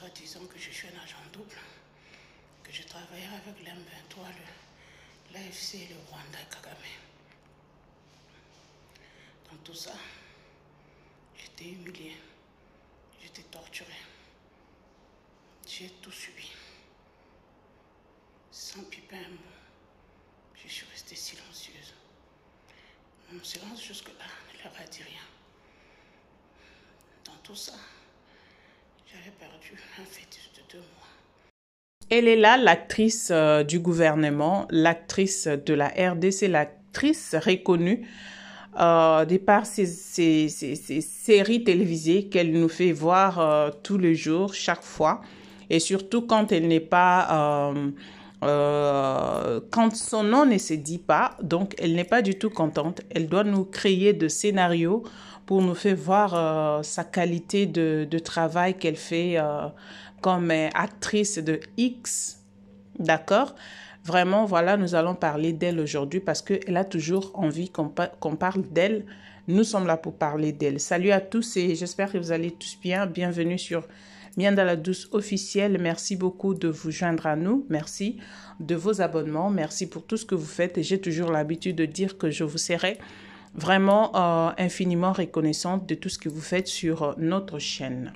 soi-disant que je suis un agent double, que je travaillerai avec l'M23, l'AFC et le Rwanda et Kagame. Dans tout ça, j'étais humiliée, j'étais torturée, j'ai tout subi. Sans piper un mot, je suis restée silencieuse. Mon silence jusque-là ne leur a dit rien. Dans tout ça, j'avais perdu un fœtus de 2 mois. Elle est là, l'actrice du gouvernement, l'actrice de la RDC, l'actrice reconnue de par ces séries télévisées qu'elle nous fait voir tous les jours, chaque fois. Et surtout quand elle n'est pas... quand son nom ne se dit pas, donc elle n'est pas du tout contente. Elle doit nous créer de scénarios pour nous faire voir sa qualité de travail qu'elle fait comme actrice de X, d'accord? Vraiment, voilà, nous allons parler d'elle aujourd'hui parce qu'elle a toujours envie qu'on parle d'elle. Nous sommes là pour parler d'elle. Salut à tous et j'espère que vous allez tous bien. Bienvenue sur Mianda Douce officielle. Merci beaucoup de vous joindre à nous. Merci de vos abonnements. Merci pour tout ce que vous faites. Et j'ai toujours l'habitude de dire que je vous serai vraiment infiniment reconnaissante de tout ce que vous faites sur notre chaîne.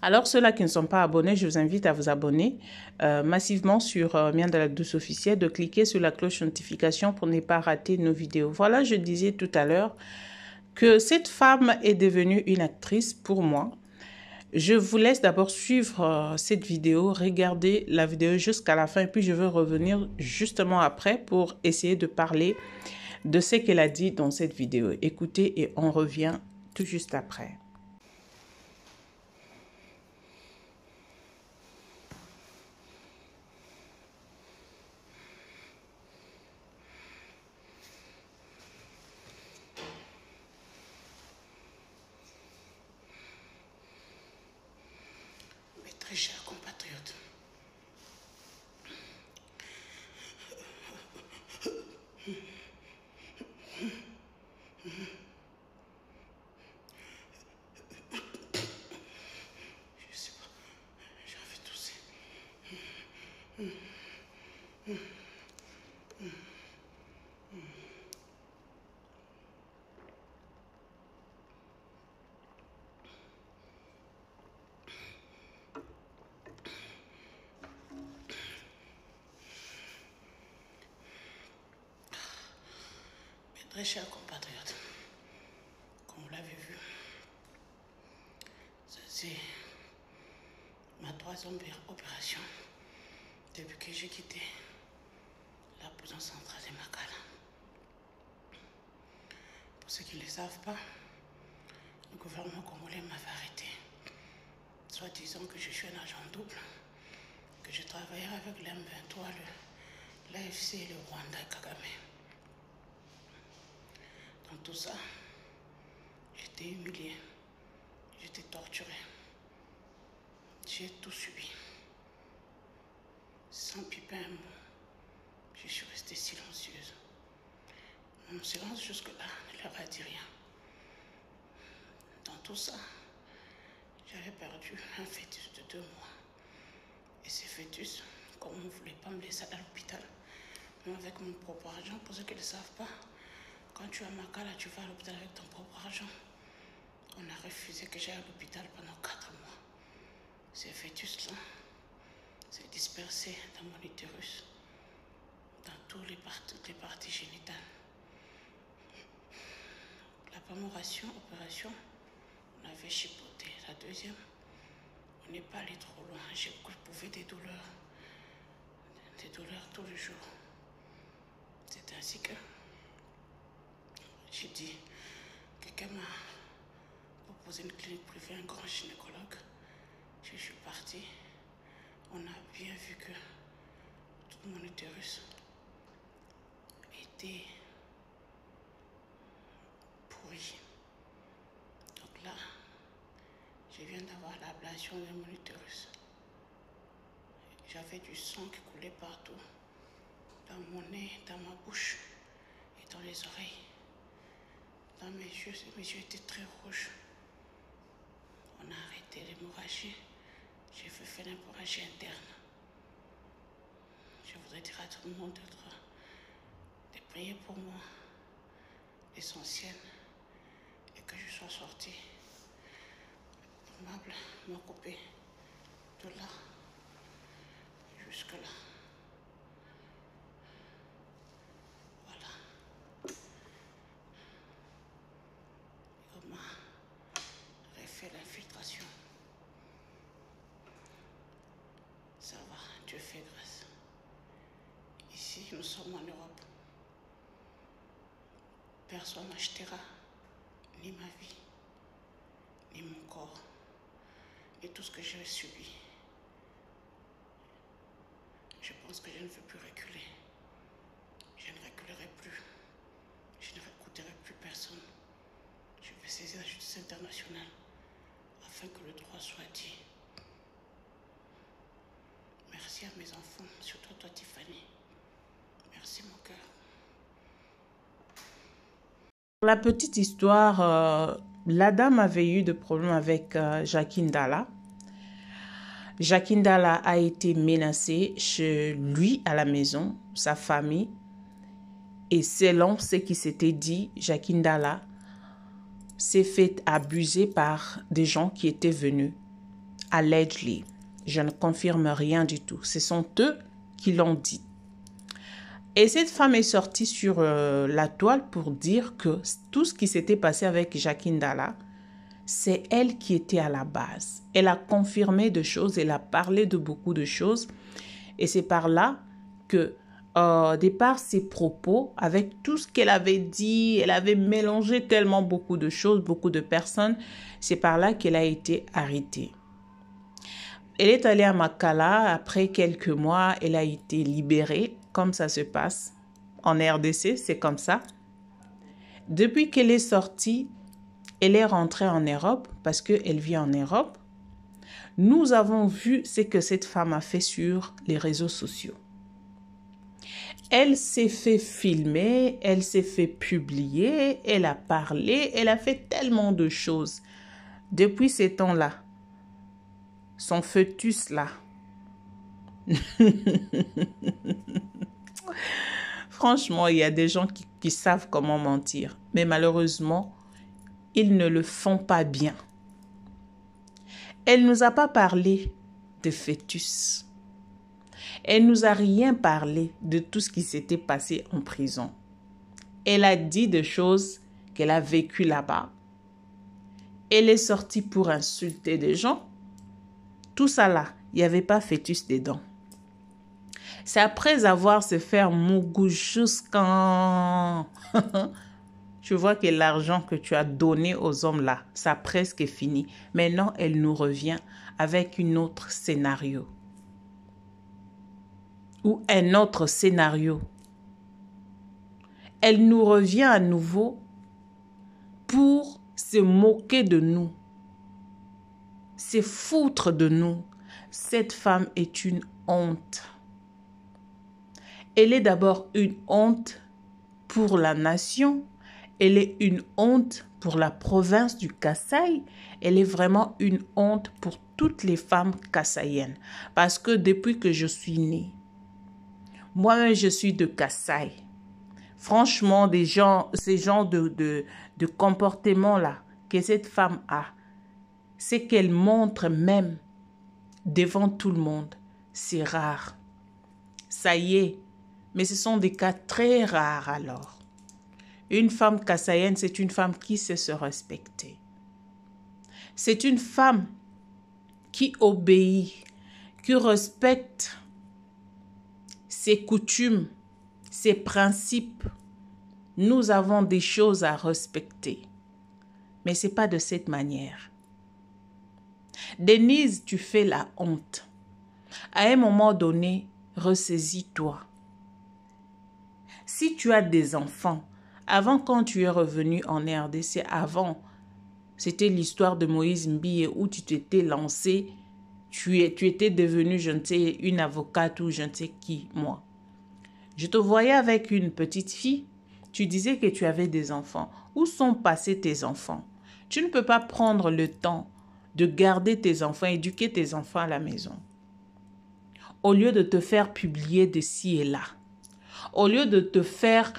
Alors, ceux-là qui ne sont pas abonnés, je vous invite à vous abonner massivement sur Mianda Douce officielle, de cliquer sur la cloche notification pour ne pas rater nos vidéos. Voilà, je disais tout à l'heure que cette femme est devenue une actrice pour moi. Je vous laisse d'abord suivre cette vidéo, regarder la vidéo jusqu'à la fin et puis je vais revenir justement après pour essayer de parler de ce qu'elle a dit dans cette vidéo. Écoutez et on revient tout juste après. Mes très chers compatriotes, je sais pas, j'ai envie de tousser. Mes très chers compatriotes, comme vous l'avez vu, c'est ma 3e opération depuis que j'ai quitté la prison centrale de Makala. Pour ceux qui ne le savent pas, le gouvernement congolais m'avait arrêté, soit disant que je suis un agent double, que je travaillerai avec l'M23, l'AFC et le Rwanda et Kagame. Dans tout ça, j'étais humiliée, j'étais torturée, j'ai tout subi. Sans piper un mot, je suis restée silencieuse. Mon silence jusque-là ne leur a dit rien. Dans tout ça, j'avais perdu un fœtus de 2 mois. Et ce fœtus, comme on ne voulait pas me laisser à l'hôpital, même avec mon propre argent, pour ceux qui ne le savent pas, quand tu es à Makala, tu vas à l'hôpital avec ton propre argent. On a refusé que j'aille à l'hôpital pendant 4 mois. Ce fœtus-là s'est dispersé dans mon utérus, dans toutes les parties génitales. La première opération, on avait chipoté. La deuxième, on n'est pas allé trop loin. J'ai éprouvé des douleurs tous les jours. C'est ainsi que j'ai dit, quelqu'un m'a proposé une clinique privée, un grand gynécologue. Je suis partie. On a bien vu que tout mon utérus était pourri. Donc là, je viens d'avoir l'ablation de mon utérus. J'avais du sang qui coulait partout, dans mon nez, dans ma bouche et dans les oreilles. Dans mes yeux étaient très rouges. On a arrêté l'hémorragie J'ai fait faire l'hémorragie interne. Je voudrais dire à tout le monde de prier pour moi, l'essentiel, et que je sois sortie. Aimable m'a coupé de là jusque là. Voilà. On m'a refait l'infiltration. Ça va, Dieu fait grâce. Ici, nous sommes en Europe. Personne n'achètera ni ma vie, ni mon corps, ni tout ce que j'ai subi. Je pense que je ne veux plus reculer. Je ne reculerai plus. Je ne réécouterai plus personne. Je vais saisir la justice internationale afin que le droit soit dit. Merci à mes enfants, surtout toi Tiffany. Merci mon cœur. La petite histoire, la dame avait eu des problèmes avec Jackie Ndala. Jackie Ndala a été menacé chez lui à la maison, sa famille. Et selon ce qui s'était dit, Jackie Ndala s'est fait abuser par des gens qui étaient venus à Ledgely. Je ne confirme rien du tout. Ce sont eux qui l'ont dit. Et cette femme est sortie sur la toile pour dire que tout ce qui s'était passé avec Jackie Ndala, c'est elle qui était à la base. Elle a confirmé des choses, elle a parlé de beaucoup de choses. Et c'est par là que, de par ses propos, avec tout ce qu'elle avait dit, elle avait mélangé tellement beaucoup de choses, beaucoup de personnes. C'est par là qu'elle a été arrêtée. Elle est allée à Makala. Après quelques mois, elle a été libérée. Comme ça se passe en RDC, c'est comme ça. Depuis qu'elle est sortie, elle est rentrée en Europe parce qu'elle vit en Europe. Nous avons vu ce que cette femme a fait sur les réseaux sociaux. Elle s'est fait filmer, elle s'est fait publier, elle a parlé, elle a fait tellement de choses. Depuis ces temps-là, son fœtus là, franchement, il y a des gens qui savent comment mentir. Mais malheureusement, ils ne le font pas bien. Elle ne nous a pas parlé de fœtus. Elle ne nous a rien parlé de tout ce qui s'était passé en prison. Elle a dit des choses qu'elle a vécues là-bas. Elle est sortie pour insulter des gens. Tout ça là, il n'y avait pas fœtus dedans. C'est après avoir se faire mougou jusqu'en... Je vois que l'argent que tu as donné aux hommes là, ça a presque fini. Maintenant, elle nous revient avec un autre scénario. Ou un autre scénario. Elle nous revient à nouveau pour se moquer de nous. Se foutre de nous. Cette femme est une honte. Elle est d'abord une honte pour la nation. Elle est une honte pour la province du Kasaï. Elle est vraiment une honte pour toutes les femmes kassaïennes. Parce que depuis que je suis née, moi-même je suis de Kasaï. Franchement, ces genres de comportement-là que cette femme a, c'est qu'elle montre même devant tout le monde. C'est rare. Ça y est. Mais ce sont des cas très rares alors. Une femme kassaïenne, c'est une femme qui sait se respecter. C'est une femme qui obéit, qui respecte ses coutumes, ses principes. Nous avons des choses à respecter. Mais ce n'est pas de cette manière. Denise, tu fais la honte. À un moment donné, ressaisis-toi. Si tu as des enfants, avant quand tu es revenu en RDC, avant, c'était l'histoire de Moïse Mbie où tu t'étais lancé, tu étais devenue, je ne sais, une avocate ou je ne sais qui, moi. Je te voyais avec une petite fille, tu disais que tu avais des enfants. Où sont passés tes enfants? Tu ne peux pas prendre le temps de garder tes enfants, éduquer tes enfants à la maison. Au lieu de te faire publier de ci et là. Au lieu de te faire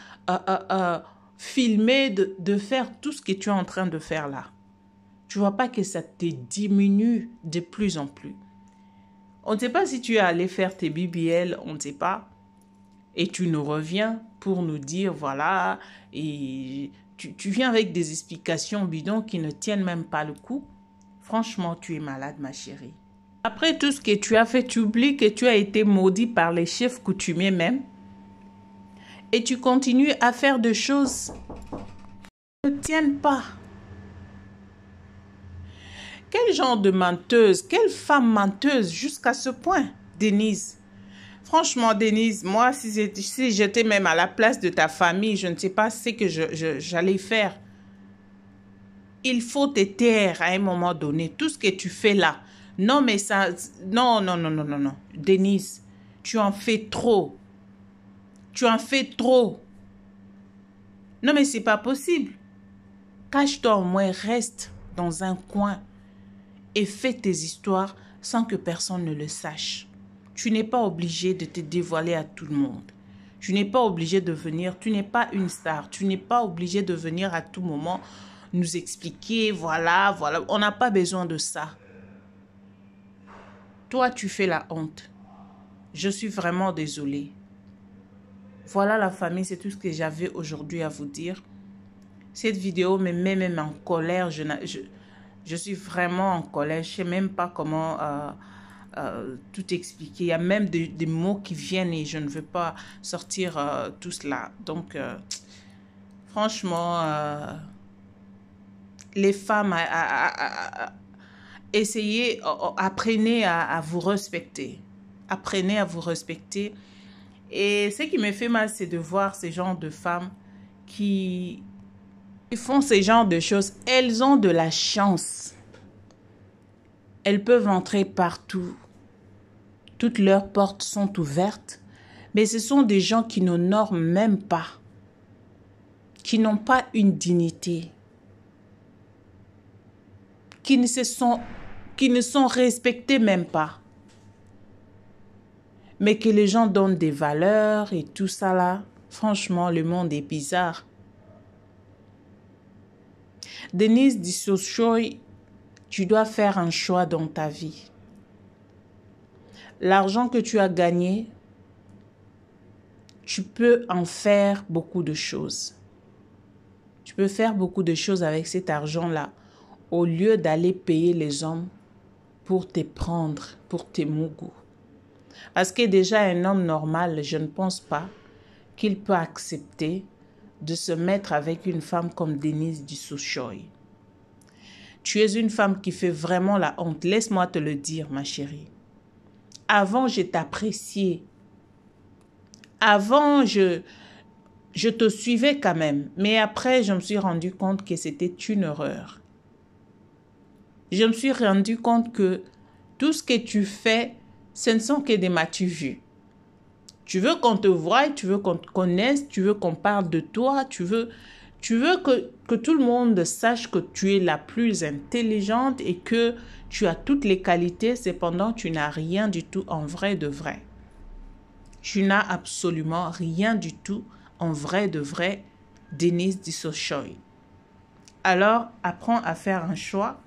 filmer, de faire tout ce que tu es en train de faire là. Tu ne vois pas que ça te diminue de plus en plus. On ne sait pas si tu es allé faire tes BBL, on ne sait pas. Et tu nous reviens pour nous dire, voilà, et tu viens avec des explications bidons qui ne tiennent même pas le coup. Franchement, tu es malade, ma chérie. Après tout ce que tu as fait, tu oublies que tu as été maudit par les chefs coutumiers même. Et tu continues à faire des choses qui ne tiennent pas. Quel genre de menteuse, quelle femme menteuse jusqu'à ce point, Denise? Franchement, Denise, moi, si j'étais même à la place de ta famille, je ne sais pas ce que j'allais faire. Il faut te taire à un moment donné. Tout ce que tu fais là. Non, mais ça... Non. Denise, tu en fais trop. Tu en fais trop. Non, mais c'est pas possible. Cache-toi au moins, reste dans un coin et fais tes histoires sans que personne ne le sache. Tu n'es pas obligé de te dévoiler à tout le monde. Tu n'es pas obligé de venir, tu n'es pas une star. Tu n'es pas obligé de venir à tout moment nous expliquer, voilà. On n'a pas besoin de ça. Toi, tu fais la honte. Je suis vraiment désolée. Voilà la famille, c'est tout ce que j'avais aujourd'hui à vous dire. Cette vidéo me met même en colère. Je suis vraiment en colère. Je ne sais même pas comment tout expliquer. Il y a même des mots qui viennent et je ne veux pas sortir tout cela. Donc, franchement, les femmes, essayez, apprenez à vous respecter. Apprenez à vous respecter. Et ce qui me fait mal, c'est de voir ces genres de femmes qui font ces genres de choses. Elles ont de la chance. Elles peuvent entrer partout. Toutes leurs portes sont ouvertes. Mais ce sont des gens qui n'honorent même pas. Qui n'ont pas une dignité. Qui ne sont respectés même pas. Mais que les gens donnent des valeurs et tout ça là. Franchement, le monde est bizarre. Denise Dissoshoy, tu dois faire un choix dans ta vie. L'argent que tu as gagné, tu peux en faire beaucoup de choses. Tu peux faire beaucoup de choses avec cet argent-là au lieu d'aller payer les hommes pour te prendre, pour tes mougous. Parce que déjà un homme normal, je ne pense pas qu'il peut accepter de se mettre avec une femme comme Denise Dissoshoy. Tu es une femme qui fait vraiment la honte. Laisse-moi te le dire, ma chérie. Avant, je t'appréciais. Avant, je te suivais quand même. Mais après, je me suis rendu compte que c'était une erreur. Je me suis rendu compte que tout ce que tu fais, ce ne sont que des m'as-tu-vu. Tu veux qu'on te voie, tu veux qu'on te connaisse, tu veux qu'on parle de toi, tu veux que tout le monde sache que tu es la plus intelligente et que tu as toutes les qualités, cependant tu n'as rien du tout en vrai de vrai. Tu n'as absolument rien du tout en vrai de vrai, Denise Dissoshoy. Alors, apprends à faire un choix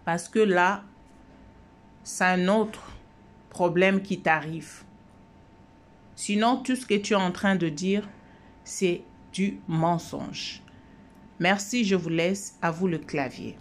parce que là, c'est un autre problème qui t'arrive. Sinon, tout ce que tu es en train de dire, c'est du mensonge. Merci, je vous laisse. À vous le clavier.